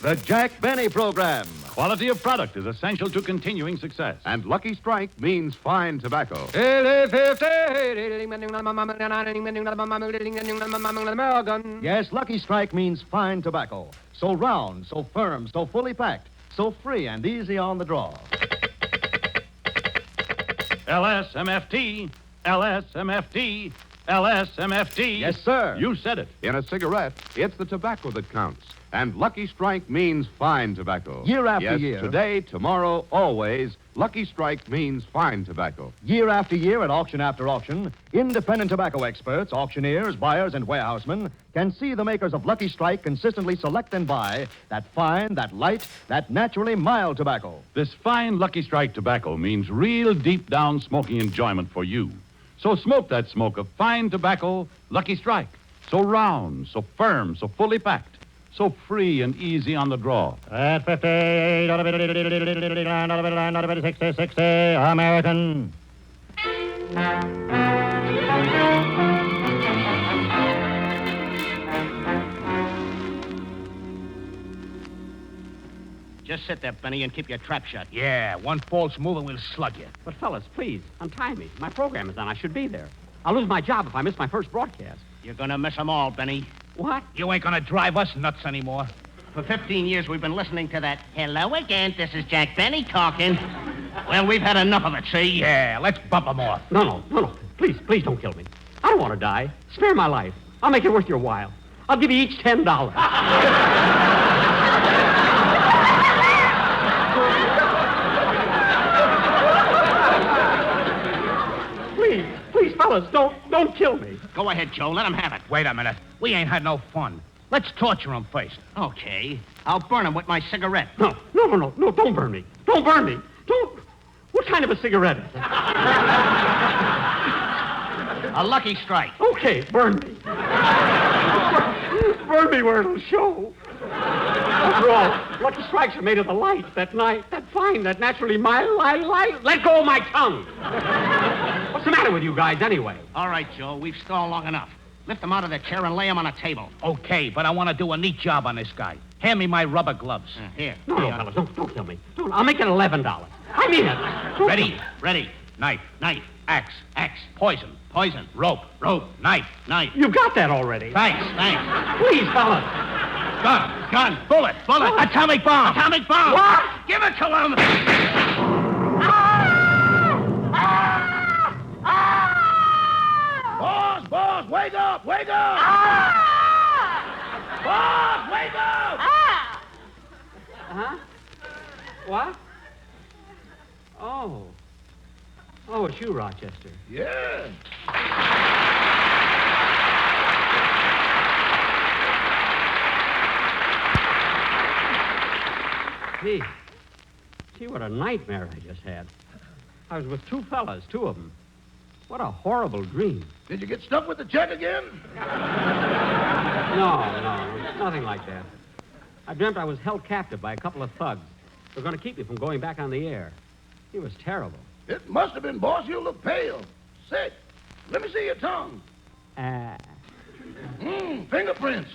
The Jack Benny Program. Quality of product is essential to continuing success. And Lucky Strike means fine tobacco. Yes, Lucky Strike means fine tobacco. So round, so firm, so fully packed, so free and easy on the draw. LSMFT, LSMFT, LSMFT. Yes, sir. You said it. In a cigarette, it's the tobacco that counts. And Lucky Strike means fine tobacco. Year after yes, year. Today, tomorrow, always, Lucky Strike means fine tobacco. Year after year at auction after auction, independent tobacco experts, auctioneers, buyers, and warehousemen can see the makers of Lucky Strike consistently select and buy that fine, that light, that naturally mild tobacco. This fine Lucky Strike tobacco means real deep down smoking enjoyment for you. So smoke that smoke of fine tobacco, Lucky Strike. So round, so firm, so fully packed. So free and easy on the draw. At 50, American. Just sit there, Benny, and keep your trap shut. Yeah, one false move and we'll slug you. But, fellas, please, untie me. My program is on. I should be there. I'll lose my job if I miss my first broadcast. You're gonna miss them all, Benny. What? You ain't gonna drive us nuts anymore. For 15 years, we've been listening to that, hello again, this is Jack Benny talking. Well, we've had enough of it, see? Yeah, let's bump them off. No. Please don't kill me. I don't want to die. Spare my life. I'll make it worth your while. I'll give you each $10. Please, fellas, don't kill me. Go ahead, Joe. Let him have it. Wait a minute. We ain't had no fun. Let's torture him first. Okay. I'll burn him with my cigarette. No, don't burn me. Don't burn me. Don't. What kind of a cigarette is it? A Lucky Strike. Okay, burn me. Burn me where it'll show. After all, Lucky Strikes are made of the light, that night, that fine, that naturally mild light. Let go of my tongue. What's the matter with you guys, anyway? All right, Joe, we've stalled long enough. Lift him out of the chair and lay him on a table. Okay, but I want to do a neat job on this guy. Hand me my rubber gloves. Here. No, fellas, don't kill me. I'll make it $11. I mean it. Ready. Knife. Axe. Poison. Rope. Knife. You got that already. Thanks. Please, fellas. Gun. Bullet. Atomic bomb. What? Give it to him. Boss, wake up! Boss, wake up! Huh? What? Oh, it's you, Rochester. Yeah. Gee, what a nightmare I just had. I was with two fellas, two of them. What a horrible dream. Did you get stuck with the check again? No, nothing like that. I dreamt I was held captive by a couple of thugs. They're going to keep me from going back on the air. It was terrible. It must have been, boss. You look pale. Sick. Let me see your tongue. Fingerprints.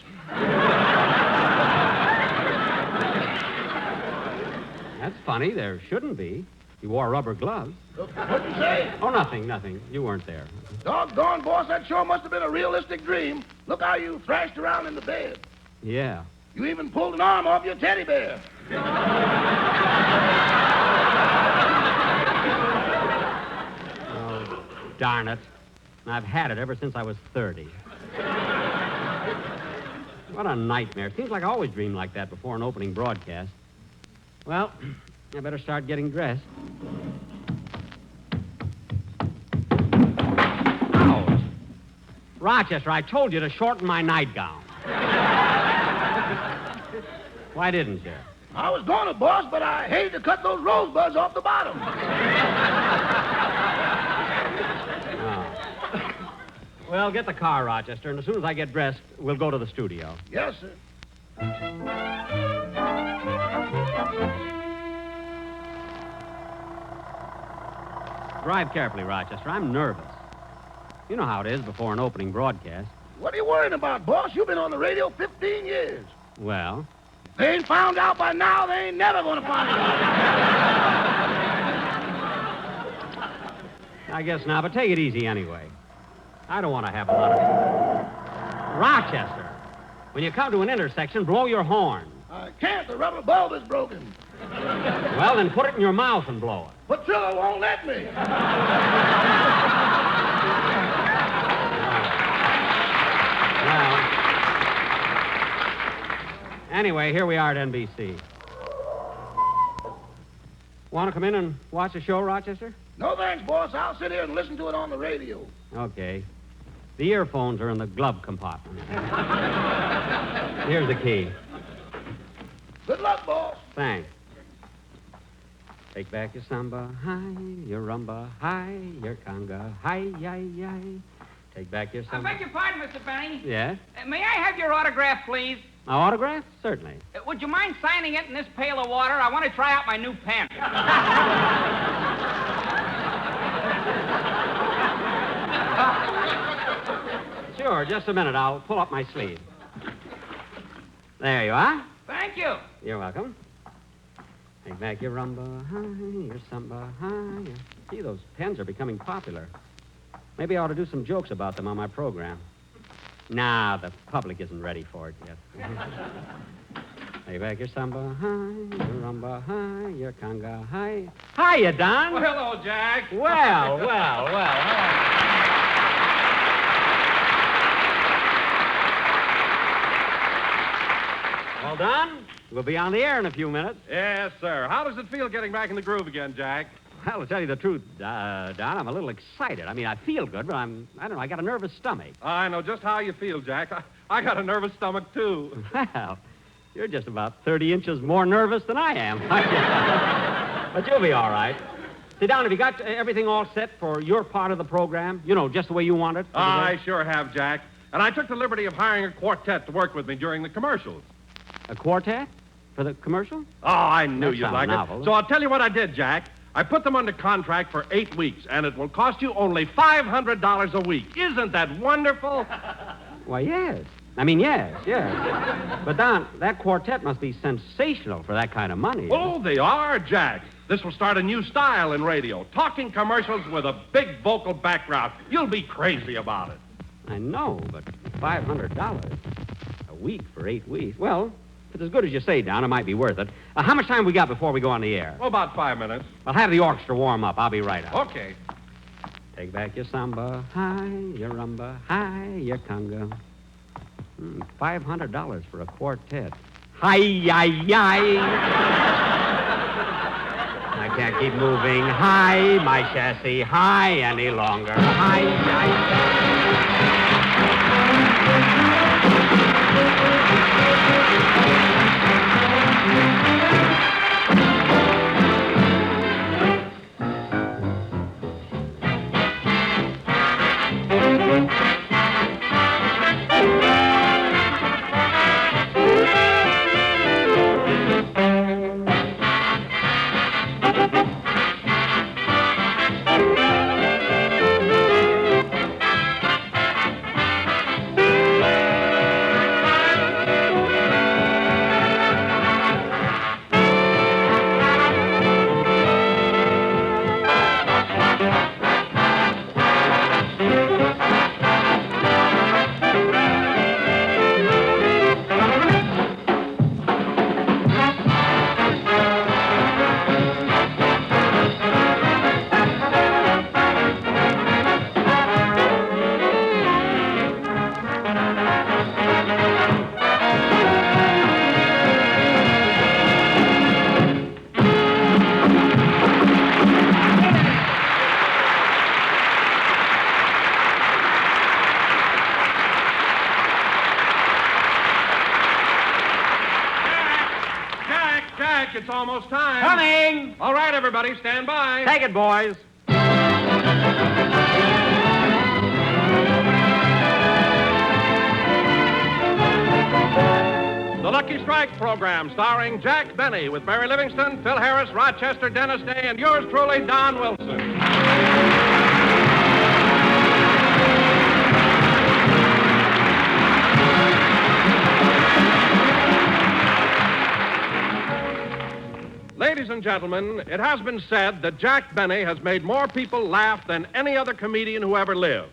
That's funny. There shouldn't be. You wore rubber gloves. What'd you say? Oh, nothing. You weren't there. Doggone, boss, that sure must have been a realistic dream. Look how you thrashed around in the bed. Yeah. You even pulled an arm off your teddy bear. Oh, darn it. I've had it ever since I was 30. What a nightmare. Seems like I always dream like that before an opening broadcast. Well, I better start getting dressed. Ouch. Rochester, I told you to shorten my nightgown. Why didn't you? I was going to, boss, but I hated to cut those rosebuds off the bottom. Oh. Well, get the car, Rochester, and as soon as I get dressed, we'll go to the studio. Yes, sir. Drive carefully, Rochester. I'm nervous. You know how it is before an opening broadcast. What are you worrying about, boss? You've been on the radio 15 years. Well, They ain't found out by now, they ain't never gonna find out. I guess not, but take it easy anyway. I don't want to have a lot of... Rochester, when you come to an intersection, blow your horn. I can't, the rubber bulb is broken. Well, then put it in your mouth and blow it. But Trilla won't let me. Well, anyway, here we are at NBC. Want to come in and watch the show, Rochester? No thanks, boss. I'll sit here and listen to it on the radio. Okay. The earphones are in the glove compartment. Here's the key. Good luck, boss. Thanks. Take back your samba, hi, your rumba, hi, your conga, hi, yi. Take back your I samba. beg your pardon, Mr. Benny. Yes? May I have your autograph, please? My autograph? Certainly. Would you mind signing it in this pail of water? I want to try out my new pen. Sure, just a minute. I'll pull up my sleeve. There you are. Thank you. You're welcome. Take back your rumba, hi, your samba, hi. Gee, those pens are becoming popular. Maybe I ought to do some jokes about them on my program. Nah, the public isn't ready for it yet. Take back your samba, hi, your rumba, hi, your conga, hi. Hiya, Don. Well, hello, Jack. Well. Well, Don, we'll be on the air in a few minutes. Yes, sir. How does it feel getting back in the groove again, Jack? Well, to tell you the truth, Don, I'm a little excited. I mean, I feel good, but I don't know, I got a nervous stomach. I know just how you feel, Jack. I got a nervous stomach, too. Well, you're just about 30 inches more nervous than I am. But you'll be all right. Sit down. Have you got everything all set for your part of the program? You know, just the way you want it? I sure have, Jack. And I took the liberty of hiring a quartet to work with me during the commercials. A quartet? For the commercial? Oh, I knew That you'd sounds like novel. it. So I'll tell you what I did, Jack. I put them under contract for 8 weeks, and it will cost you only $500 a week. Isn't that wonderful? Why, yes. I mean, yes. But, Don, that quartet must be sensational for that kind of money. Oh, they are, Jack. This will start a new style in radio. Talking commercials with a big vocal background. You'll be crazy about it. I know, but $500 a week for 8 weeks. Well, if it's as good as you say, Don, it might be worth it. How much time we got before we go on the air? Oh, about 5 minutes. I'll have the orchestra warm up. I'll be right out. Okay. Take back your samba, hi, your rumba, hi, your conga. $500 for a quartet. Hi. I can't keep moving. Hi, my chassis, hi any longer. Hi. Jack, it's almost time. Coming! All right, everybody, stand by. Take it, boys. The Lucky Strike program starring Jack Benny with Barry Livingston, Phil Harris, Rochester, Dennis Day, and yours truly, Don Wilson. Ladies and gentlemen, it has been said that Jack Benny has made more people laugh than any other comedian who ever lived.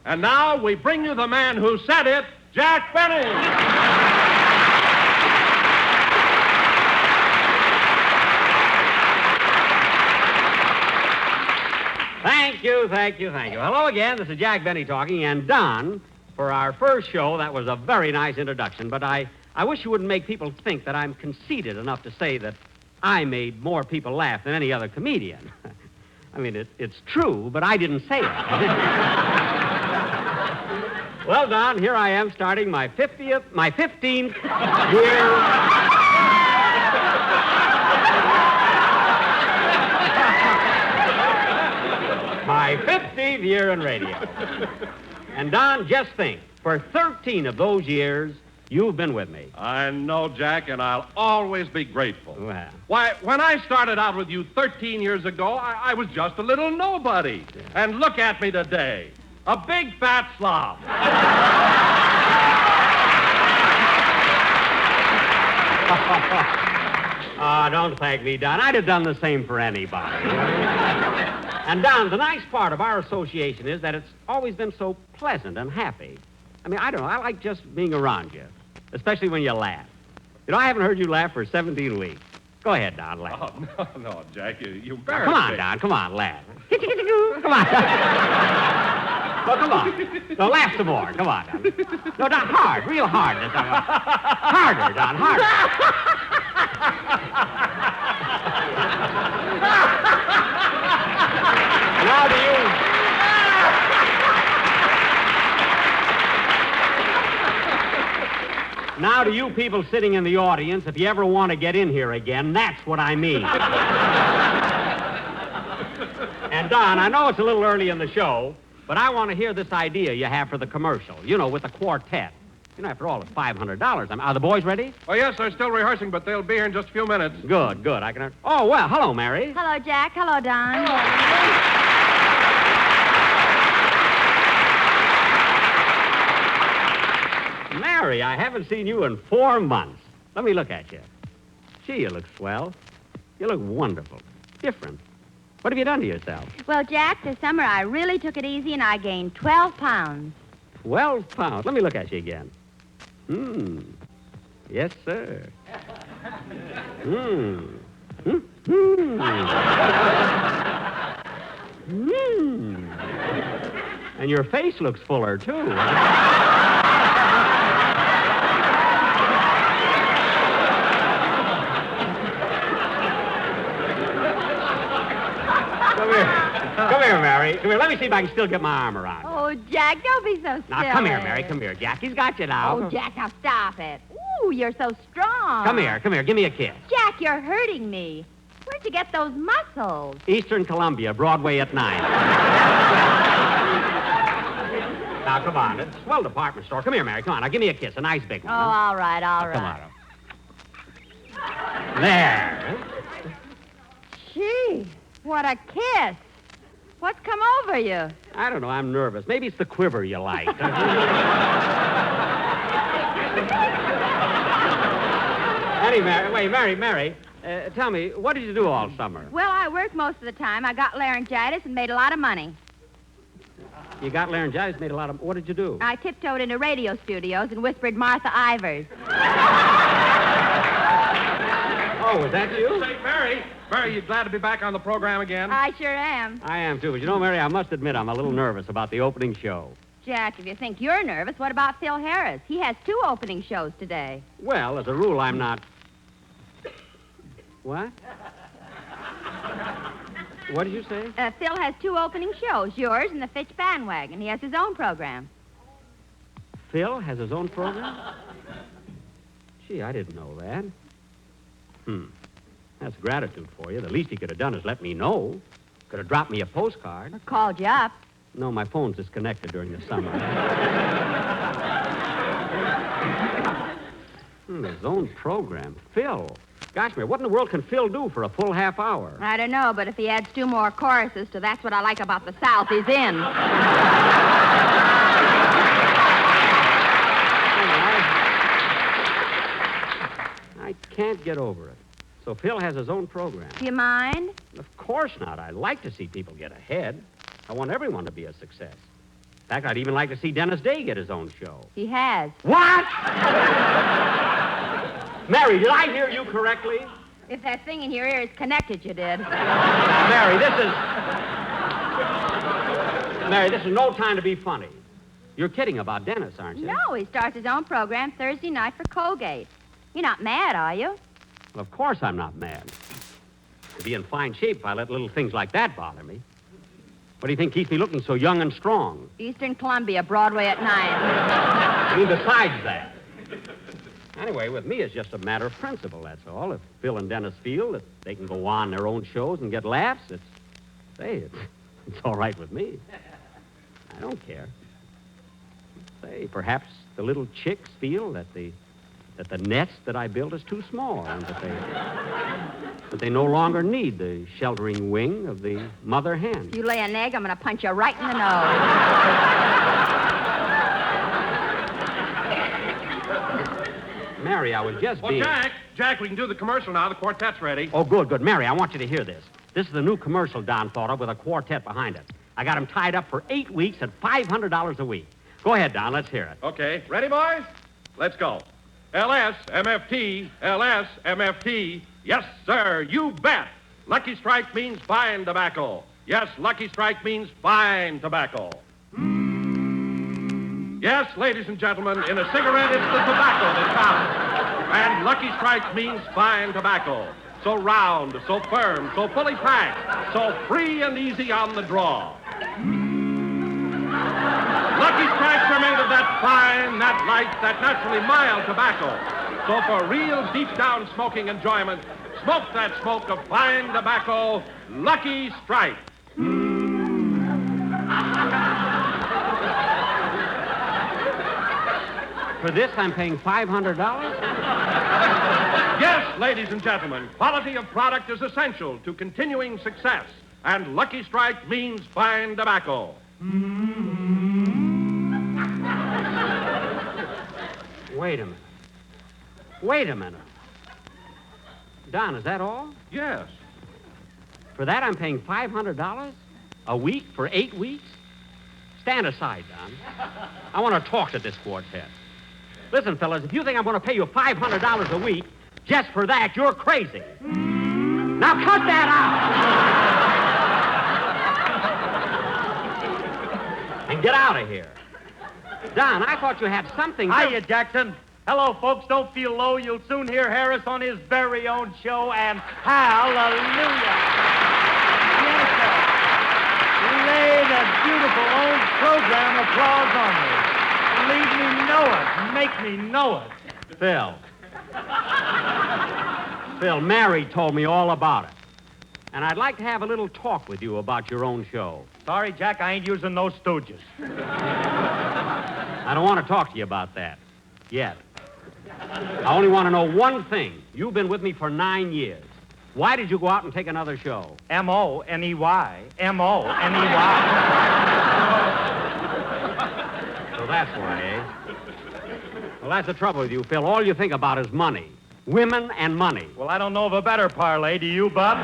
And now we bring you the man who said it, Jack Benny. Thank you. Hello again. This is Jack Benny talking. And Don, for our first show, that was a very nice introduction. But I wish you wouldn't make people think that I'm conceited enough to say that I made more people laugh than any other comedian. I mean, it's true, but I didn't say it. Well, Don, here I am starting my 15th year. My 15th year in radio. And, Don, just think, for 13 of those years, you've been with me. I know, Jack, and I'll always be grateful. Well. Why, when I started out with you 13 years ago, I was just a little nobody. Yeah. And look at me today. A big fat slob. Oh, don't thank me, Don. I'd have done the same for anybody. And, Don, the nice part of our association is that it's always been so pleasant and happy. I mean, I don't know. I like just being around you, especially when you laugh. You know, I haven't heard you laugh for 17 weeks. Go ahead, Don, laugh. Oh, no, Jack, you Now, embarrass come on, me. Don. Come on, laugh. Come on. No, come on. No, laugh some more. Come on, Don. No, Don, hard, real hard. Harder, Don, harder. Now, to you people sitting in the audience, if you ever want to get in here again, that's what I mean. And, Don, I know it's a little early in the show, but I want to hear this idea you have for the commercial, you know, with the quartet. You know, after all, it's $500. Are the boys ready? Oh, yes, they're still rehearsing, but they'll be here in just a few minutes. Good. I can... Oh, well, hello, Mary. Hello, Jack. Hello, Don. Mary, I haven't seen you in 4 months. Let me look at you. Gee, you look swell. You look wonderful. Different. What have you done to yourself? Well, Jack, this summer I really took it easy and I gained 12 pounds. 12 pounds. Let me look at you again. Yes, sir. And your face looks fuller, too. Come here, Mary. Come here. Let me see if I can still get my arm around you. Oh, Jack, don't be so silly. Now, come here, Mary. Come here. Jackie's got you now. Oh, Jack, now stop it. Ooh, you're so strong. Come here. Give me a kiss. Jack, you're hurting me. Where'd you get those muscles? Eastern Columbia, Broadway at 9. Now, come on. It's a swell department store. Come here, Mary. Come on. Now, give me a kiss. A nice big one. Oh, all right. Come on. There. Gee, what a kiss. What's come over you? I don't know. I'm nervous. Maybe it's the quiver you like. Anyway, Mary, tell me, what did you do all summer? Well, I worked most of the time. I got laryngitis and made a lot of money. You got laryngitis, made a lot of... What did you do? I tiptoed into radio studios and whispered Martha Ivers. Oh, was that you? Say, Mary, you glad to be back on the program again? I sure am. I am, too. But you know, Mary, I must admit I'm a little nervous about the opening show. Jack, if you think you're nervous, what about Phil Harris? He has 2 opening shows today. Well, as a rule, I'm not... What? What did you say? Phil has 2 opening shows, yours and the Fitch Bandwagon. He has his own program. Phil has his own program? Gee, I didn't know that. That's gratitude for you. The least he could have done is let me know. Could have dropped me a postcard. Or called you up. No, my phone's disconnected during the summer. His own program. Phil. Gosh, Mary, what in the world can Phil do for a full half hour? I don't know, but if he adds 2 more choruses to That's What I Like About the South, he's in. I can't get over it. So Phil has his own program. Do you mind? Of course not. I like to see people get ahead. I want everyone to be a success. In fact, I'd even like to see Dennis Day get his own show. He has. What? Mary, did I hear you correctly? If that thing in your ear is connected, you did. Mary, this is no time to be funny. You're kidding about Dennis, aren't you? No, he starts his own program Thursday night for Colgate. You're not mad, are you? Well, of course I'm not mad. To be in fine shape if I let little things like that bother me. What do you think keeps me looking so young and strong? Eastern Columbia, Broadway at 9. I mean, besides that. Anyway, with me, it's just a matter of principle, that's all. If Phil and Dennis feel that they can go on their own shows and get laughs, it's all right with me. I don't care. Say, perhaps the little chicks feel that the nest that I built is too small and that they no longer need the sheltering wing of the mother hen. If you lay an egg, I'm going to punch you right in the nose. Mary, I was just being... Jack, we can do the commercial now. The quartet's ready. Oh, good. Mary, I want you to hear this. This is the new commercial Don thought of with a quartet behind it. I got him tied up for 8 weeks at $500 a week. Go ahead, Don. Let's hear it. Okay. Ready, boys? Let's go. LS-MFT, LS-MFT. Yes, sir, you bet. Lucky Strike means fine tobacco. Yes, Lucky Strike means fine tobacco. Yes, ladies and gentlemen, in a cigarette, it's the tobacco that counts. And Lucky Strike means fine tobacco. So round, so firm, so fully packed, so free and easy on the draw. Lucky Strikes are made of that fine, that light, that naturally mild tobacco. So for real deep-down smoking enjoyment, smoke that smoke of fine tobacco, Lucky Strike. For this, I'm paying $500? Yes, ladies and gentlemen, quality of product is essential to continuing success, and Lucky Strike means fine tobacco. Wait a minute. Don, is that all? Yes. For that, I'm paying $500 a week for 8 weeks? Stand aside, Don. I want to talk to this quartet. Listen, fellas, if you think I'm going to pay you $500 a week just for that, you're crazy. Now cut that out. And get out of here. Don, I thought you had something... Hiya, Jackson. Hello, folks. Don't feel low. You'll soon hear Harris on his very own show, and hallelujah. Yes, sir. Lay the beautiful old program applause on me. Leave me know it. Make me know it. Phil, Mary told me all about it. And I'd like to have a little talk with you about your own show. Sorry, Jack, I ain't using no stooges. I don't want to talk to you about that. Yet. I only want to know one thing. You've been with me for 9 years. Why did you go out and take another show? M-O-N-E-Y. M-O-N-E-Y. So that's why, eh? Well, that's the trouble with you, Phil. All you think about is money. Women and money. Well, I don't know of a better parlay. Do you, Bub?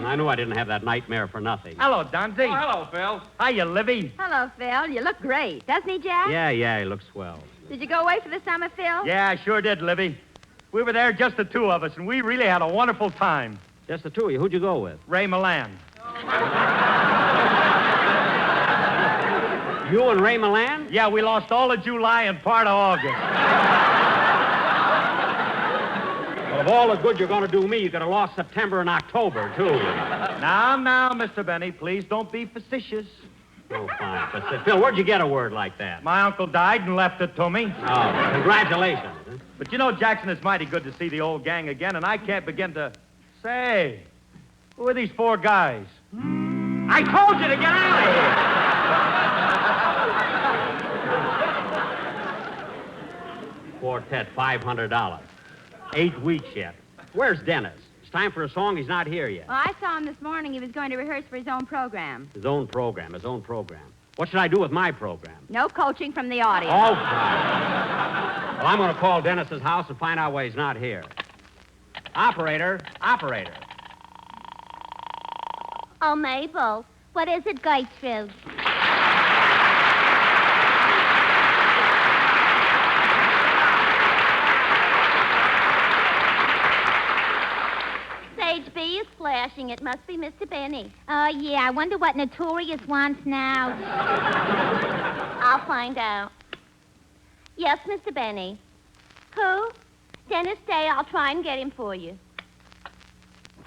I knew I didn't have that nightmare for nothing. Hello, Donzie. Oh, hello, Phil. Hiya, Livy. Hello, Phil. You look great. Doesn't he, Jack? Yeah, he looks swell. Did you go away for the summer, Phil? Yeah, I sure did, Livy. We were there, just the two of us, and we really had a wonderful time. Just the two of you. Who'd you go with? Ray Milan. You and Ray Milan? Yeah, we lost all of July and part of August. Well, of all the good you're going to do me, you could have lost September and October, too. Now, Mr. Benny, please don't be facetious. Oh, fine. But, Phil, where'd you get a word like that? My uncle died and left it to me. Oh, congratulations. But you know, Jackson, it's mighty good to see the old gang again, and I can't begin to... Say, who are these four guys? I told you to get out of here! Quartet, $500. 8 weeks yet. Where's Dennis? It's time for a song. He's not here yet. Well, I saw him this morning. He was going to rehearse for his own program. His own program. What should I do with my program? No coaching from the audience. Oh, fine. Well, I'm going to call Dennis's house and find out why he's not here. Operator. Oh, Mabel, what is it, Gertrude? Stage B is flashing. It must be Mr. Benny. Oh, yeah. I wonder what Notorious wants now. I'll find out. Yes, Mr. Benny. Who? Dennis Day. I'll try and get him for you.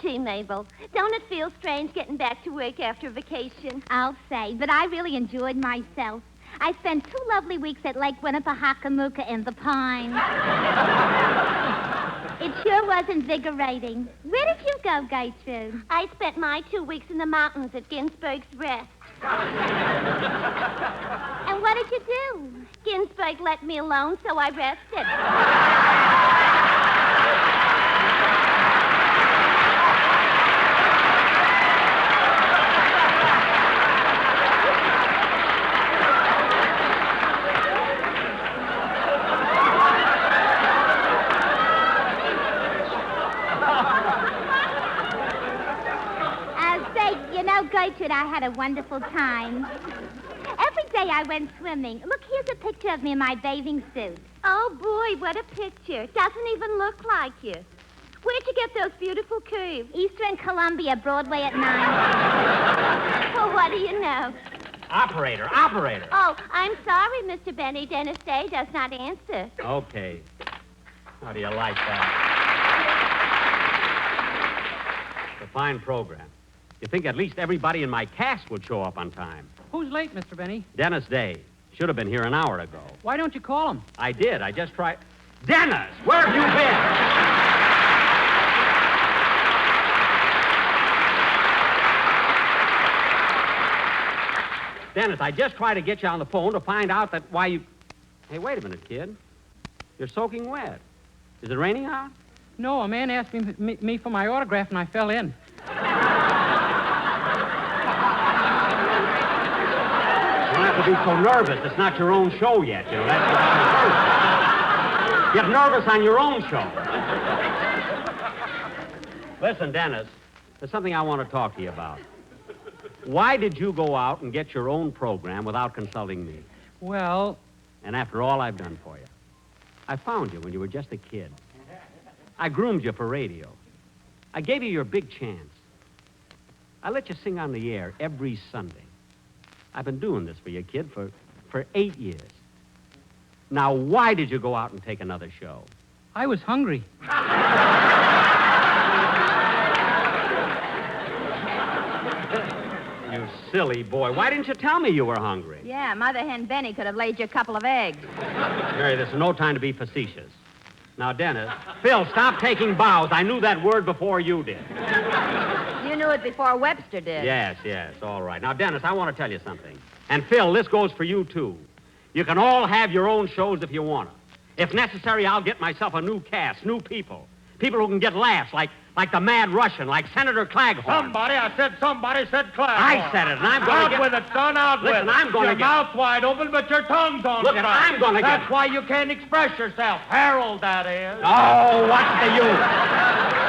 Gee, Mabel, don't it feel strange getting back to work after vacation? I'll say, but I really enjoyed myself. I spent 2 lovely weeks at Lake Winnipesaukee in the Pines. It sure was invigorating. Where did you go, Gertrude? I spent my 2 weeks in the mountains at Ginsberg's Rest. And what did you do? Ginsberg let me alone, so I rested. Gertrude, I had a wonderful time. Every day I went swimming. Look, here's a picture of me in my bathing suit. Oh, boy, what a picture. Doesn't even look like you. Where'd you get those beautiful curves? Eastern Columbia, Broadway at 9. Well, what do you know? Operator. Oh, I'm sorry, Mr. Benny. Dennis Day does not answer. Okay. How do you like that? It's a fine program. You think at least everybody in my cast would show up on time. Who's late, Mr. Benny? Dennis Day. Should have been here an hour ago. Why don't you call him? I did. I just tried. Dennis, where have you been? Dennis, I just tried to get you on the phone to find out that why you... Hey, wait a minute, kid. You're soaking wet. Is it raining out? No, a man asked me for my autograph and I fell in. You don't have to be so nervous. It's not your own show yet, you know. That's what Get nervous on your own show. Listen, Dennis, there's something I want to talk to you about. Why did you go out and get your own program without consulting me? Well... And after all I've done for you. I found you when you were just a kid. I groomed you for radio. I gave you your big chance. I let you sing on the air every Sunday. I've been doing this for you, kid, for 8 years. Now, why did you go out and take another show? I was hungry. You silly boy. Why didn't you tell me you were hungry? Yeah, Mother Hen Benny could have laid you a couple of eggs. Mary, this is no time to be facetious. Now, Dennis, Phil, stop taking bows. I knew that word before you did. You knew it before Webster did. Yes, all right. Now, Dennis, I want to tell you something. And, Phil, this goes for you, too. You can all have your own shows if you want to. If necessary, I'll get myself a new cast, new people. People who can get laughs, like the Mad Russian, like Senator Claghorn. Somebody said Claghorn. I said it, and I'm going to get... Out with it, son, out with it. Listen, I'm going to get... Your mouth's wide open, but your tongue's on Look, I'm going to get... That's why you can't express yourself. Harold, that is. Oh, what's the use?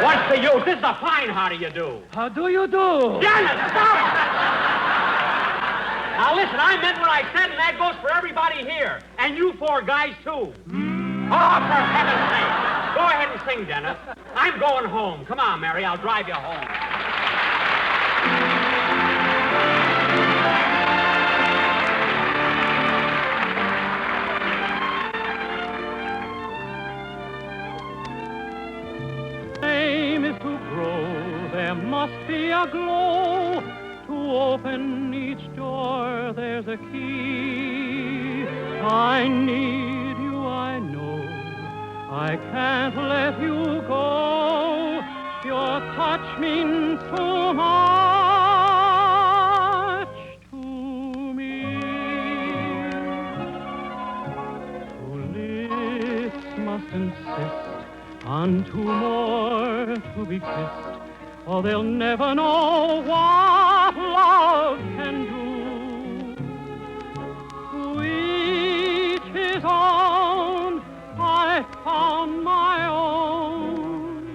What's the use? This is a fine how do you do. How do you do? Dennis, stop! Now, listen, I meant what I said, and that goes for everybody here. And you 4 guys, too. Oh, for heaven's sake. Go ahead and sing, Dennis. I'm going home. Come on, Mary. I'll drive you home. Aim is to grow. There must be a glow. To open each door, there's a key. I need you, I know. I can't let you go. Your touch means too much to me. Two lips must insist on 2 more to be kissed, or they'll never know what love can do. To each his own, I found my own.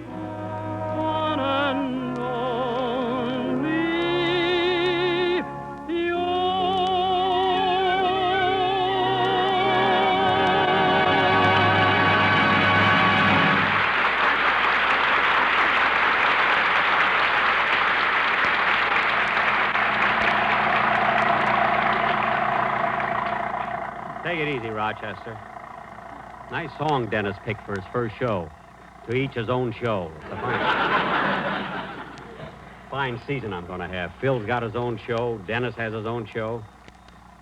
Take it easy, Rochester. Nice song Dennis picked for his first show. To each his own show. It's a fine season I'm going to have. Phil's got his own show. Dennis has his own show.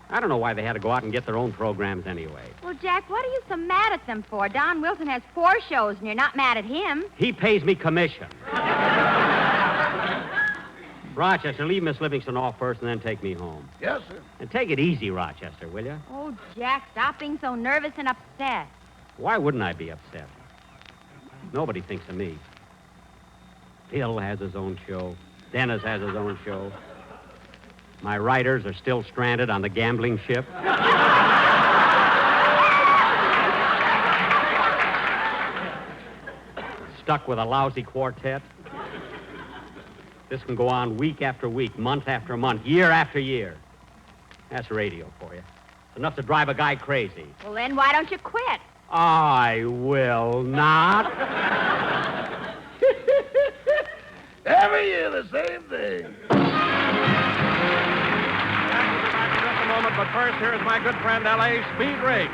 I don't know why they had to go out and get their own programs anyway. Well, Jack, what are you so mad at them for? Don Wilson has 4 shows, and you're not mad at him. He pays me commission. Rochester, leave Miss Livingston off first and then take me home. Yes, sir. And take it easy, Rochester, will you? Oh, Jack, stop being so nervous and upset. Why wouldn't I be upset? Nobody thinks of me. Phil has his own show. Dennis has his own show. My writers are still stranded on the gambling ship. Stuck with a lousy quartet. This can go on week after week, month after month, year after year. That's radio for you. It's enough to drive a guy crazy. Well, then why don't you quit? I will not. Every year the same thing. Back in just a moment, but first, here's my good friend L.A. Speed Riggs.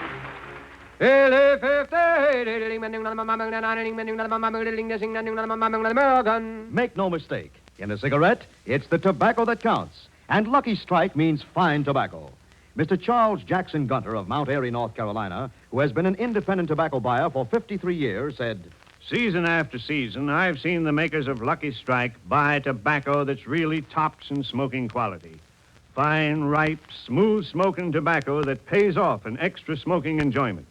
Make no mistake. In a cigarette, it's the tobacco that counts. And Lucky Strike means fine tobacco. Mr. Charles Jackson Gunter of Mount Airy, North Carolina, who has been an independent tobacco buyer for 53 years, said, Season after season, I've seen the makers of Lucky Strike buy tobacco that's really tops in smoking quality. Fine, ripe, smooth smoking tobacco that pays off in extra smoking enjoyment.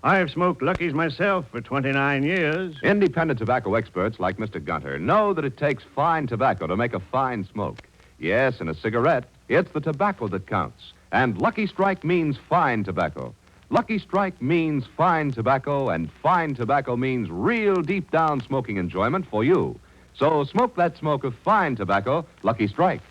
I've smoked Lucky's myself for 29 years. Independent tobacco experts like Mr. Gunter know that it takes fine tobacco to make a fine smoke. Yes, in a cigarette, it's the tobacco that counts. And Lucky Strike means fine tobacco. Lucky Strike means fine tobacco, and fine tobacco means real deep-down smoking enjoyment for you. So smoke that smoke of fine tobacco, Lucky Strike.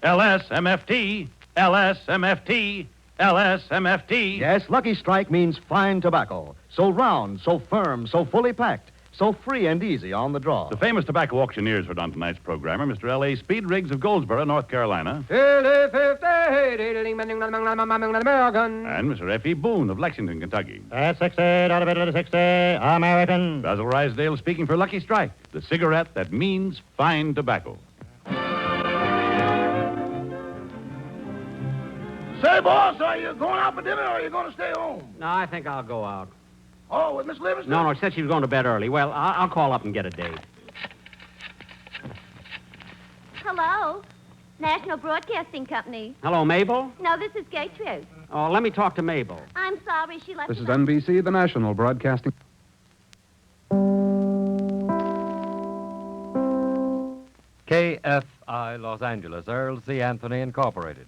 LSMFT, LSMFT, LSMFT. yes, Lucky Strike means fine tobacco. So round, so firm, so fully packed, so free and easy on the draw. The famous tobacco auctioneers heard on tonight's programmer, Mr. L.A. Speed Riggs of Goldsboro, North Carolina. And Mr. F.E. Boone of Lexington, Kentucky. That's 60, $60, 60, American. Basil Rysdale speaking for Lucky Strike, the cigarette that means fine tobacco. Say, boss, are you going out for dinner or are you going to stay home? No, I think I'll go out. Oh, with Miss Livingston? No, she said she was going to bed early. Well, I'll call up and get a date. Hello? National Broadcasting Company. Hello, Mabel? No, this is Gertrude. Oh, let me talk to Mabel. I'm sorry she left. This is NBC, the National Broadcasting. KFI Los Angeles, Earl C. Anthony Incorporated.